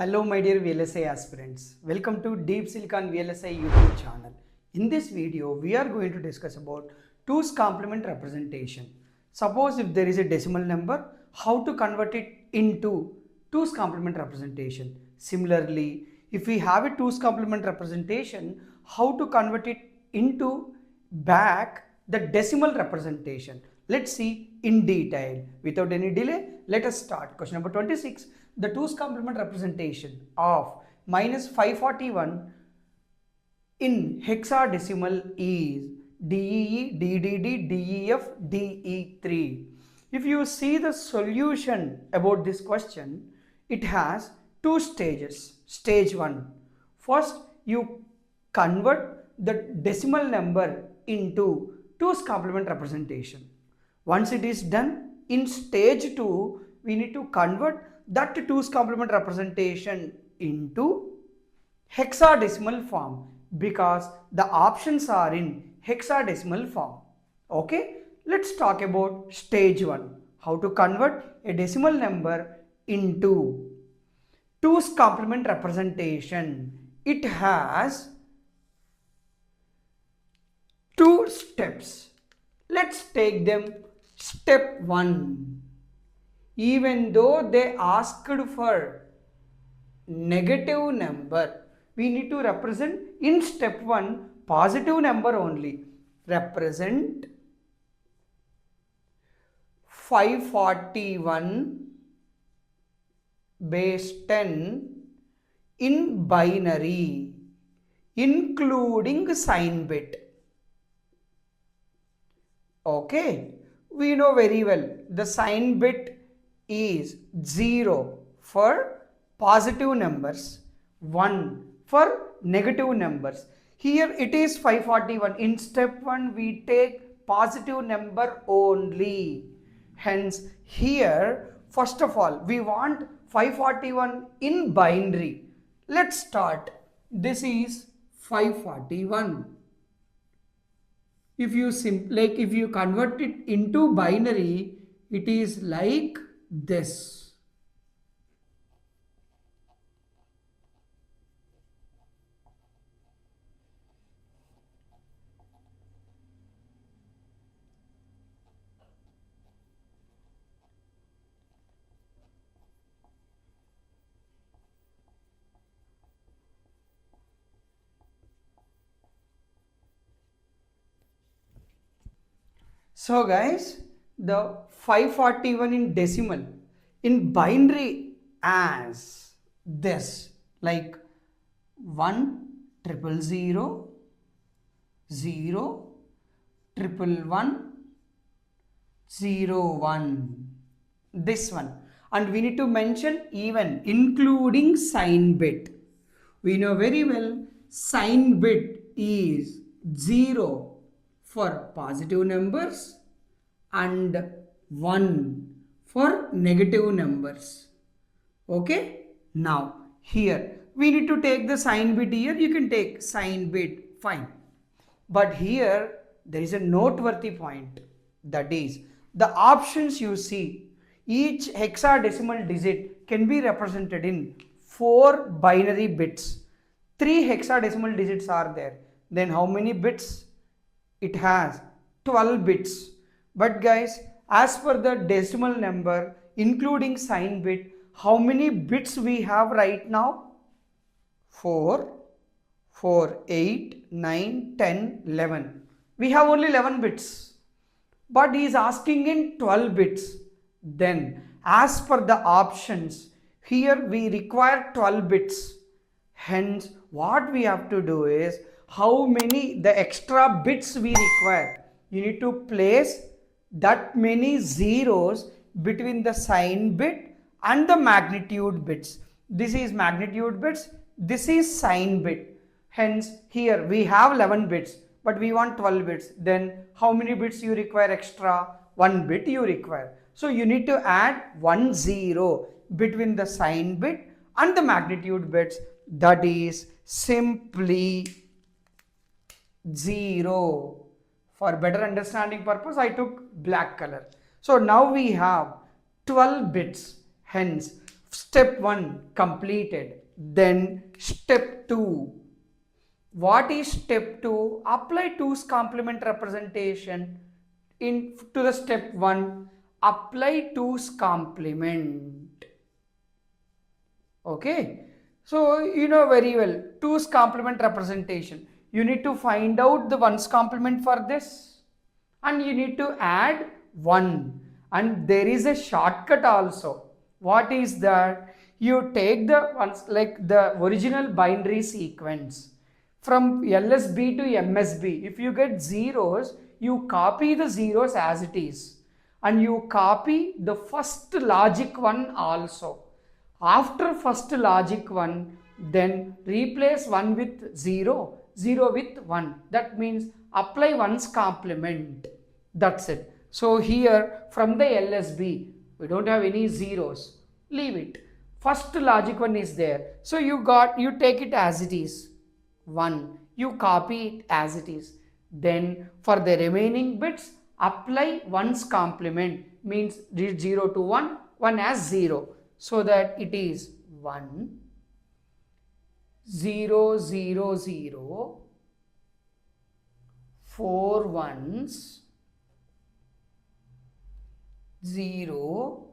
Hello my dear VLSI aspirants, welcome to Deep Silicon VLSI YouTube channel. In this video, we are going to discuss about 2's complement representation. Suppose if there is a decimal number, how to convert it into 2's complement representation. Similarly, if we have a 2's complement representation, how to convert it into back the decimal representation. Let's see in detail. Without any delay, let us start. Question number 26. The 2's complement representation of minus 541 in hexadecimal is DEE, DDD, DEF, DE3. If you see the solution about this question, it has two stages. Stage 1. First, you convert the decimal number into 2's complement representation. Once it is done, in stage 2, we need to convert that 2's complement representation into hexadecimal form because the options are in hexadecimal form. Okay, let's talk about stage 1. How to convert a decimal number into 2's complement representation. It has two steps. Let's take them. Step 1. Even though they asked for negative number, we need to represent in step 1 positive number only. Represent 541 base 10 in binary, including sign bit. Okay, we know very well the sign bit is 0 for positive numbers, 1 for negative numbers. Here it is 541. In step 1 we take positive number only. Hence here first of all we want 541 in binary. Let's start. This is 541. If you convert it into binary, it is like this. So guys, the 541 in decimal, in binary as this, like 1 000 0 0 1 0 1, this one, and we need to mention even including sign bit. We know very well sign bit is 0 for positive numbers and 1 for negative numbers. Okay, now here we need to take the sign bit. Here you can take sign bit, fine, but here there is a noteworthy point, that is the options you see, each hexadecimal digit can be represented in 4 binary bits. 3 hexadecimal digits are there, then how many bits? It has 12 bits. But guys, as per the decimal number including sign bit, how many bits we have right now? 4, 8, 9, 10, 11. We have only 11 bits. But he is asking in 12 bits. Then as per the options, here we require 12 bits. Hence what we have to do is, how many the extra bits we require, you need to place that many zeros between the sign bit and the magnitude bits. This is magnitude bits, this is sign bit. Hence here we have 11 bits but we want 12 bits. Then how many bits you require extra? 1 bit you require. So you need to add 1 0 between the sign bit and the magnitude bits, that is simply 0. For better understanding purpose, I took black color. So now we have 12 bits. Hence step 1 completed. Then step 2. What is step 2? Apply 2's complement representation to the step 1. Apply 2's complement. Okay. So you know very well 2's complement representation. You need to find out the 1's complement for this, and you need to add 1, and there is a shortcut also. What is that? You take the ones like the original binary sequence from LSB to MSB. If you get zeros, you copy the zeros as it is, and you copy the first logic one also. After first logic one, then replace 1 with 0, 0 with 1. That means apply 1's complement. That's it. So here from the LSB, we don't have any zeros. Leave it. First logic one is there. So you take it as it is. 1. You copy it as it is. Then for the remaining bits, apply 1's complement. Means 0 to 1, 1 as 0. So that it is 1, 0, 0, 0, 4 1's, 0,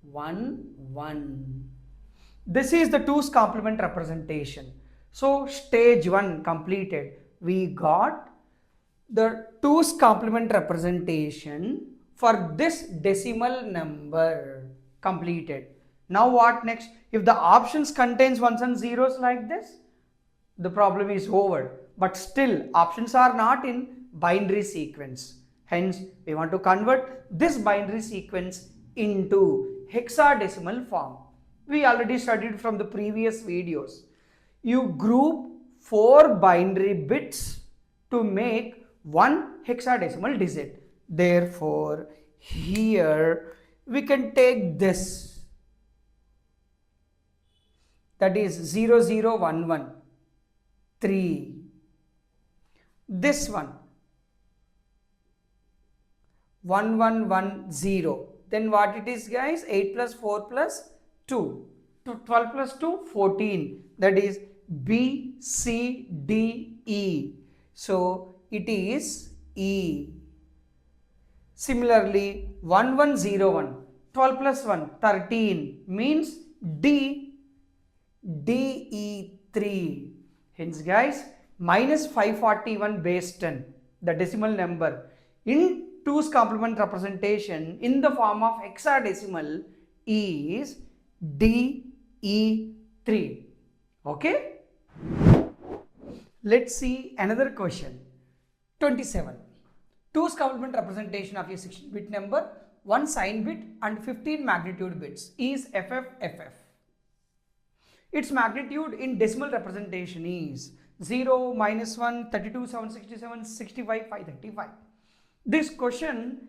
1, 1. This is the 2's complement representation. So stage 1 completed. We got the 2's complement representation for this decimal number completed. Now what next? If the options contains 1's and 0's like this, the problem is over. But still options are not in binary sequence. Hence we want to convert this binary sequence into hexadecimal form. We already studied from the previous videos. You group 4 binary bits to make 1 hexadecimal digit. Therefore here we can take this, that is 0011, 3. This one 1110. Then what it is, guys? 8 plus 4 plus 2. 12 plus 2, 14. That is B, C, D, E. So it is E. Similarly 1101. 12 plus 1, 13. Means D, DE3. Hence guys, minus 541 base 10, the decimal number in 2's complement representation in the form of hexadecimal is DE3. Okay. Let's see another question. 27. 2's complement representation of a 16-bit number, 1 sign bit and 15 magnitude bits is FFFF. Its magnitude in decimal representation is 0, minus 1, 32, 767, 65, 535. This question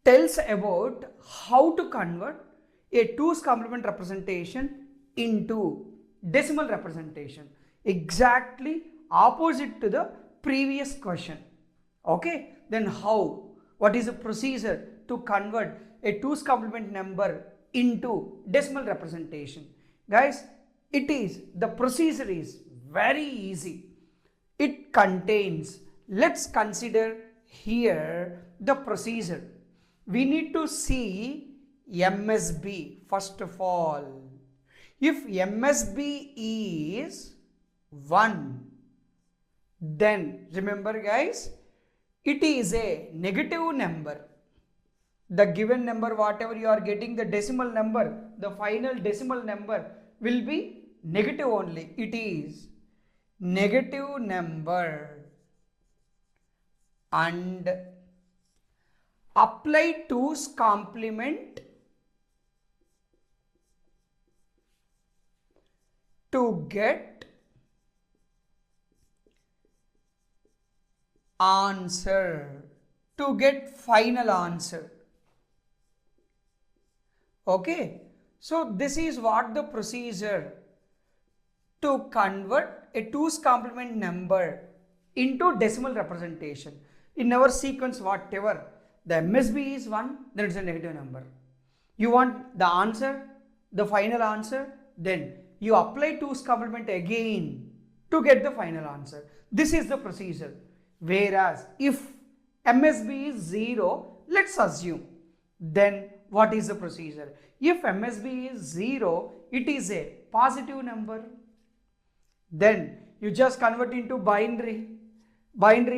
tells about how to convert a 2's complement representation into decimal representation. Exactly opposite to the previous question. Okay, then how? What is the procedure to convert a 2's complement number into decimal representation? Guys, the procedure is very easy. It contains, let's consider here the procedure. We need to see MSB first of all. If MSB is 1, then remember guys, it is a negative number. The given number, whatever you are getting, the decimal number, the final decimal number will be negative only. It is negative number, and apply 2's complement to get answer, to get final answer. Okay, so this is what the procedure to convert a 2's complement number into decimal representation. In our sequence, whatever the MSB is 1, then it's a negative number. You want the answer, the final answer, then you apply 2's complement again to get the final answer. This is the procedure. Whereas if MSB is 0, let's assume, then what is the procedure? If MSB is 0, it is a positive number. Then you just convert into binary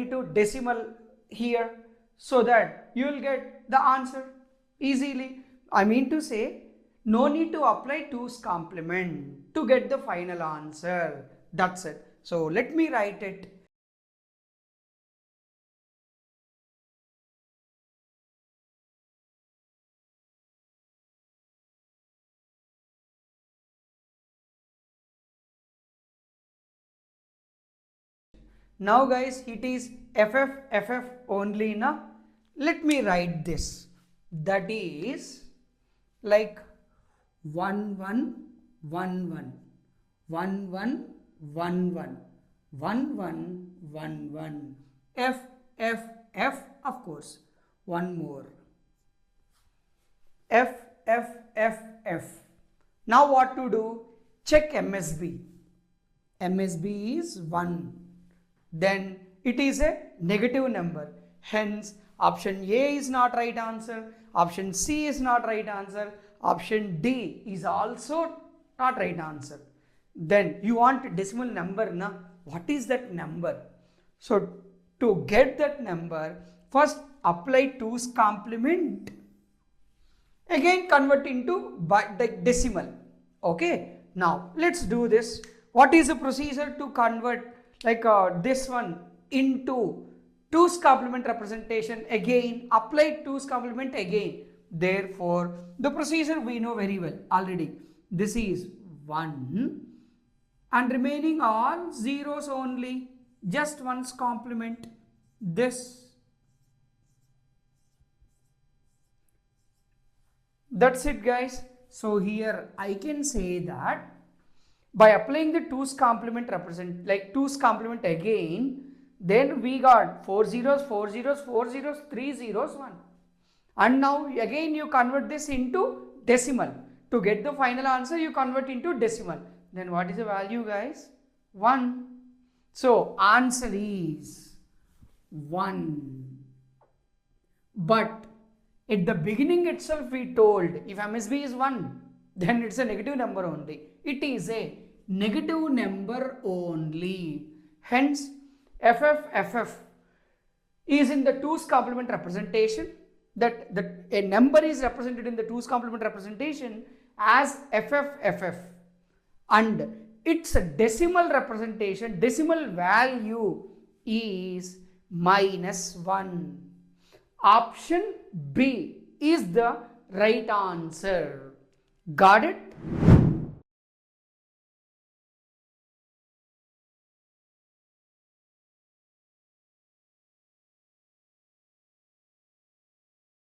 to decimal here, so that you will get the answer easily. I mean to say, no need to apply 2's complement to get the final answer. That's it. So let me write it. Now guys, it is FF only na. Let me write this. That is like 1 1 1 1 1 1 1 1 1 1 1 1 F of course. One more. F. Now what to do? Check MSB. MSB is 1. Then it is a negative number. Hence, option A is not right answer. Option C is not right answer. Option D is also not right answer. Then you want decimal number, na? What is that number? So to get that number, first apply 2's complement. Again convert into decimal. Okay. Now let's do this. What is the procedure to convert this one into 2's complement representation? Again apply 2's complement again. Therefore the procedure we know very well already. This is 1 and remaining all zeros only, just 1's complement. This, that's it guys. So here I can say that by applying the 2's complement 2's complement again, then we got 4 zeros, 4 zeros, 4 zeros, 3 zeros, 1. And now again you convert this into decimal. To get the final answer, you convert into decimal. Then what is the value guys? 1. So answer is 1. But at the beginning itself we told, if MSB is 1, then it's a negative number only. It is a negative number only. Hence, FF is in the 2's complement representation. That a number is represented in the 2's complement representation as FF. And its decimal representation, decimal value is -1. Option B is the right answer. Got it?